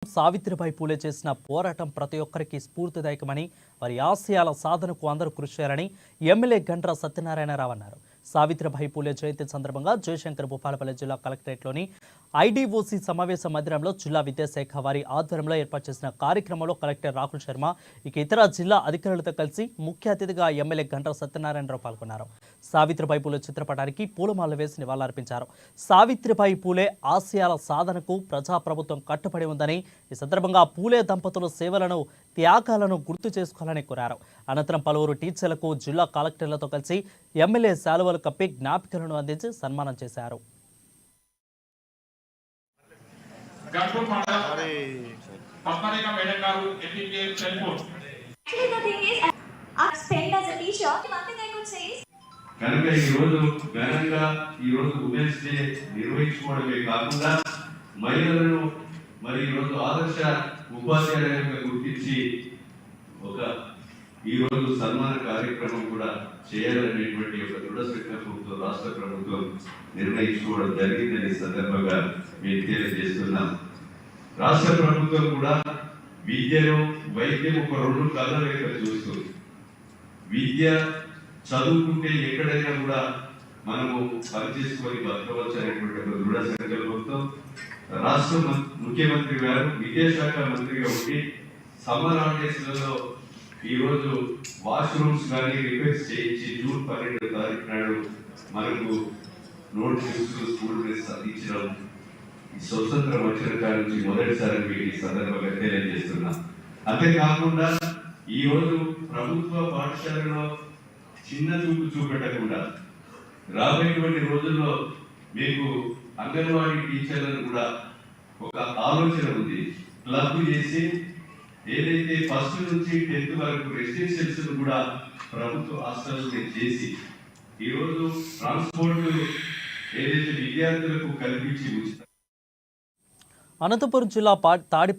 సావిత్రిబాయి పూలే చేసిన పోరాటం ప్రతి ఒక్కరికి స్ఫూర్తిదాయకమని వారి ఆశయాల సాధనకు అందరూ కృషి చేయాలని ఎమ్మెల్యే గండ్ర సత్యనారాయణరావు అన్నారు. సావిత్రిబాయి పూలే జయంతి సందర్భంగా జయశంకర్ భూపాలపల్లి జిల్లా కలెక్టరేట్లోని ఐడీఓసీ సమావేశ మందిరంలో జిల్లా విద్యాశాఖ వారి ఆధ్వర్యంలో ఏర్పాటు చేసిన కార్యక్రమంలో కలెక్టర్ రాహుల్ శర్మ ఇతర జిల్లా అధికారులతో కలిసి ముఖ్య అతిథిగా ఎమ్మెల్యే గండ్ర సత్యనారాయణరావు పాల్గొన్నారు. సావిత్రిబాయి పూలే చిత్రపటానికి పూలమాల వేసి నివాళులర్పించారు. సావిత్రిబాయి పూలే ఆశయాల సాధనకు ప్రజాప్రభుత్వం కట్టుబడి ఉందని, ఈ సందర్భంగా పూలే దంపతుల సేవలను త్యాగాలను గుర్తు చేసుకోవాలని కోరారు. అనంతరం పలువురు టీచర్లకు జిల్లా కలెక్టర్లతో కలిసి ఎమ్మెల్యే శాలువలు కప్పి జ్ఞాపికలను అందించి సన్మానం చేశారు. కనుక ఈరోజు ఉమెన్స్ డే నిర్వహించుకోవడమే కాకుండా మహిళలను మరి ఈరోజు ఆదర్శ ఉపాధ్యాయులుగా గుర్తించి ఈరోజు సన్మాన కార్యక్రమం కూడా చేయాలనేటువంటి ఒక దృఢ సంకల్పంతో రాష్ట్ర ప్రభుత్వం నిర్ణయించుకోవడం జరిగిందని సందర్భంగా మేము తెలియజేస్తున్నాం. రాష్ట్ర ప్రభుత్వం కూడా విద్యను వైద్యం ఒక రెండు కళ్ళ వైపు చూస్తుంది. విద్య చదువుకుంటే ఎక్కడైనా కూడా మనము పనిచేసుకొని బతకవచ్చు అనేటువంటి ఒక దృఢ సంకల్పంతో రాష్ట్ర ముఖ్యమంత్రి గారు విద్యాశాఖ మంత్రిగా ఉండి సమ్మర్ హాలిడేస్లలో ఈరోజు వాష్రూమ్స్ కానీ రిపేర్స్ చేయించి జూన్ 12వ తారీఖు నాడు మనకు నోట్ బుక్స్ స్కూల్ డ్రెస్ అందించడం స్వతంత్రం వచ్చిన కాడ నుంచి మొదటిసారి మీకు ఈ సందర్భంగా తెలియజేస్తున్నాం. అంతేకాకుండా ఈరోజు ప్రభుత్వ పాఠశాలలో చిన్న చూపు చూపెట్టకుండా రాబోయేటువంటి రోజుల్లో మీకు అంగన్వాడీ టీచర్లను కూడా ఒక ఆలోచన ఉంది. క్లబ్ చేసి ఏదైతే ఫస్ట్ నుంచి 10th వరకు రెసిడెన్షియల్స్ కూడా ప్రభుత్వ హాస్టల్స్ చేసి ఈరోజు ట్రాన్స్పోర్ట్ ఏదైతే విద్యార్థులకు కల్పించి ఉచిత. అనంతపురం జిల్లా తాడి